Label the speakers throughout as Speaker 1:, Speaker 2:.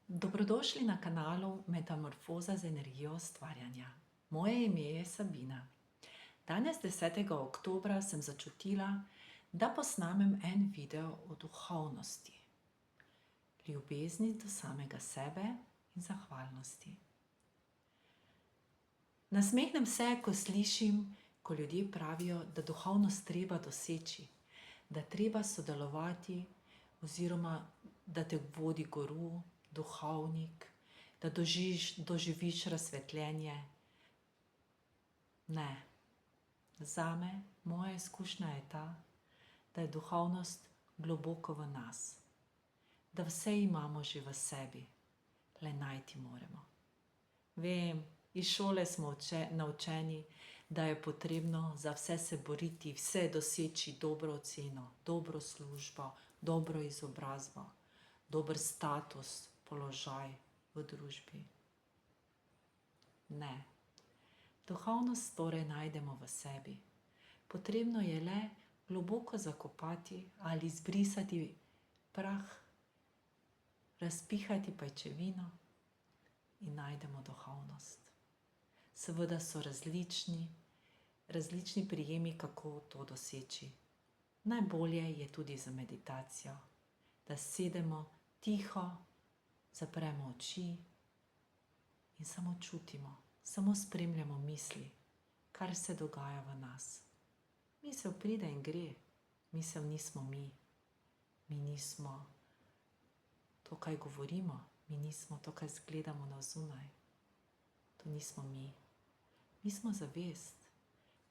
Speaker 1: Dobrodošli na kanalu Metamorfoza z energijo ustvarjanja. Moje ime je Sabina. Danes, 10. oktobra, sem začutila, da posnamem en video o duhovnosti, ljubezni do samega sebe in zahvalnosti. Nasmehnem se, ko slišim, ko ljudje pravijo, da duhovnost treba doseči, da treba sodelovati oziroma da te vodi guru, duhovnik, da doživiš razsvetljenje. Ne. Zame, moja izkušnja je ta, da je duhovnost globoko v nas, da vse imamo že v sebi, le najti moramo. Vem, iz šole smo naučeni, da je potrebno za vse se boriti, vse doseči, dobro oceno, dobro službo, dobro izobrazbo, dober status, položaj v družbi. Ne. Duhovnost torej najdemo v sebi. Potrebno je le globoko zakopati ali izbrisati prah, razpihati pajčevino in najdemo duhovnost. Seveda so različni prijemi, kako to doseči. Najbolje je tudi za meditacijo, da sedemo tiho, zapremo oči in samo čutimo, samo spremljamo misli, kar se dogaja v nas. Misel pride in gre, misel nismo mi. Mi nismo to, kaj govorimo, mi nismo to, kaj gledamo na zunaj. To nismo mi. Mi smo zavest,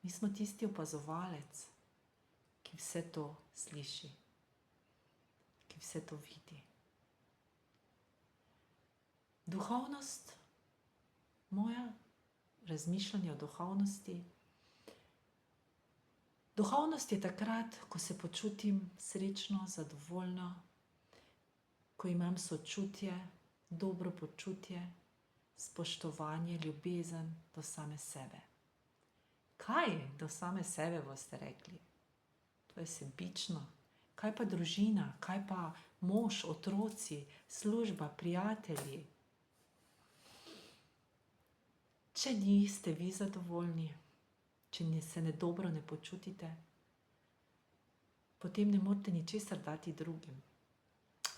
Speaker 1: mi smo tisti opazovalec, ki vse to sliši, ki vse to vidi. Duhovnost, moja razmišljanje o duhovnosti. Duhovnost je takrat, ko se počutim srečno, zadovoljno, ko imam sočutje, dobro počutje, spoštovanje, ljubezen do same sebe. Kaj do same sebe, boste rekli? To je sebično. Kaj pa družina, kaj pa mož, otroci, služba, prijatelji? Če niste vi zadovoljni, če se dobro ne počutite, potem ne morete ničesar dati drugim.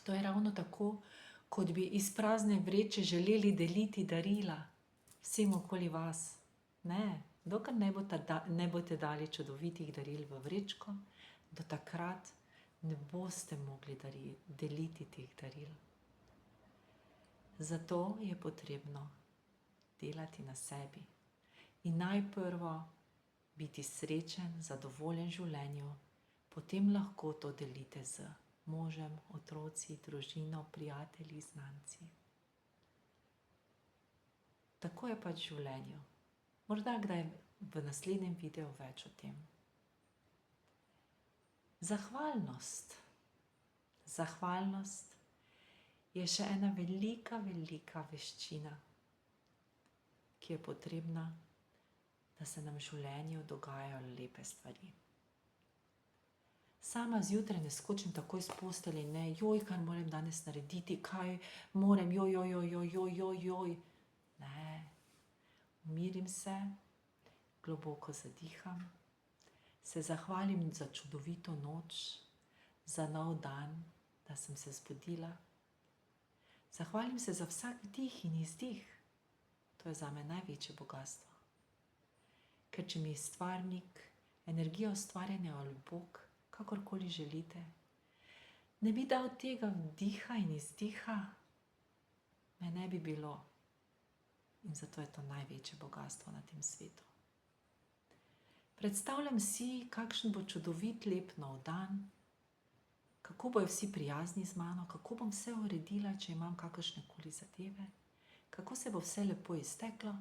Speaker 1: To je ravno tako, kot bi iz prazne vreče želeli deliti darila vsem okoli vas. Ne, dokler ne boste dali čudovitih daril v vrečko, do takrat ne boste mogli deliti teh daril. Zato je potrebno delati na sebi in najprvo biti srečen, zadovoljen v življenju, potem lahko to delite z možem, otroci, družino, prijatelji, znanci. Tako je pač v življenju. Morda kdaj v naslednjem videu več o tem. Zahvalnost. Zahvalnost je še ena velika, velika veščina, ki je potrebna, da se nam v življenju dogajajo lepe stvari. Sama zjutraj ne skočim takoj s postelje, ne, joj, kaj moram danes narediti, kaj moram, joj. Ne, umirim se, globoko zadiham, se zahvalim za čudovito noč, za nov dan, da sem se zbudila. Zahvalim se za vsak dih in izdih. To je zame največje bogastvo. Ker če mi je stvarnik, energija ustvarjanja ali Bog, kakorkoli želite, ne bi dal tega vdiha in izdiha, me ne bi bilo. In zato je to največje bogastvo na tem svetu. Predstavljam si, kakšen bo čudovit, lep nov dan, kako bojo vsi prijazni z mano, kako bom vse uredila, če imam kakršnekoli zadeve, kako se bo vse lepo izteklo,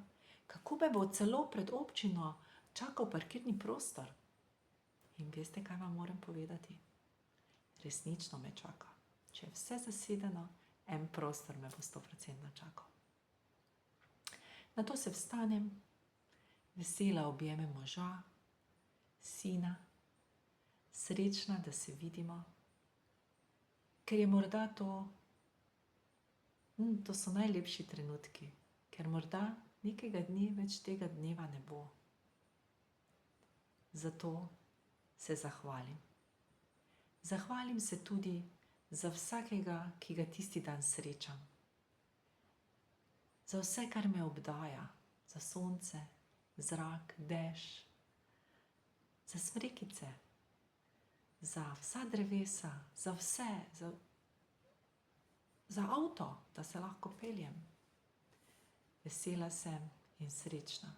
Speaker 1: kako me bo celo pred občino čakal parkirni prostor. In veste, kaj vam moram povedati? Resnično me čaka. Če je vse zasedeno, en prostor me bo 100% čakal. Nato se vstanem, vesela objemem moža, sina, srečna, da se vidimo, ker je morda to To so najlepši trenutki, ker morda nekega dne več tega dneva ne bo. Zato se zahvalim. Zahvalim se tudi za vsakega, ki ga tisti dan srečam. Za vse, kar me obdaja, za sonce, zrak, dež, za smrekice, za vsa drevesa, za vse, za avto, da se lahko peljem. Vesela sem in srečna.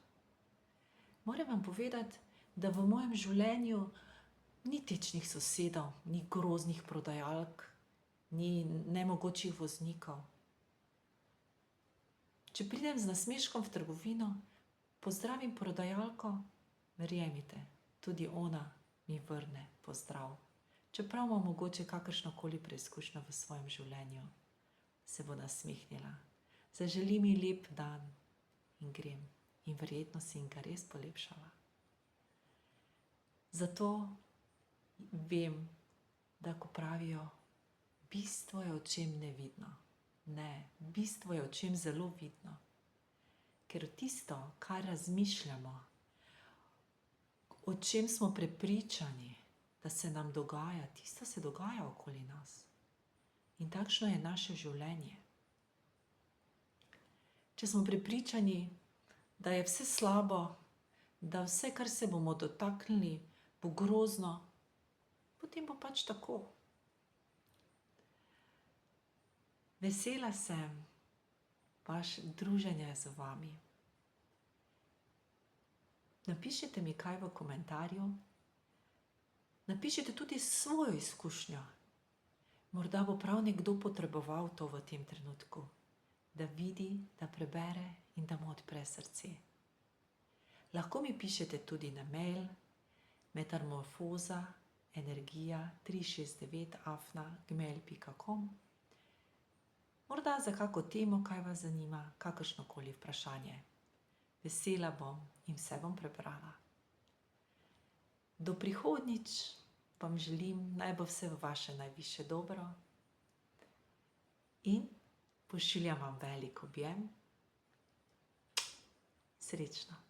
Speaker 1: Moram vam povedati, da v mojem življenju ni tečnih sosedov, ni groznih prodajalk, ni nemogočih voznikov. Če pridem z nasmeškom v trgovino, pozdravim prodajalko, verjemite, tudi ona mi vrne pozdrav. Čeprav ima mogoče kakršnokoli preizkušnjo v svojem življenju, se bo nasmehnila. Zaželi mi lep dan in grem. In verjetno si ga res polepšala. Zato vem, da ko pravijo, bistvo je očem nevidno. Ne, bistvo je očem zelo vidno. Ker tisto, kar razmišljamo, o čem smo prepričani, da se nam dogaja, tisto se dogaja okoli nas. In takšno je naše življenje. Če smo prepričani, da je vse slabo, da vse, kar se bomo dotaknili, bo grozno, potem bo pač tako. Vesela sem druženja z vami. Napišite mi kaj v komentarju. Napišite tudi svojo izkušnjo. Morda bo prav nekdo potreboval to v tem trenutku, da vidi, da prebere in da mu odpre srce. Lahko mi pišete tudi na mail metamorfoza.energija369@gmail.com. Morda za kako temo, kaj vas zanima, kakršnokoli vprašanje. Vesela bom in vse bom prebrala. Do prihodnjič vam želim, naj bo vse v vaše najvišje dobro in pošiljam vam velik objem. Srečno.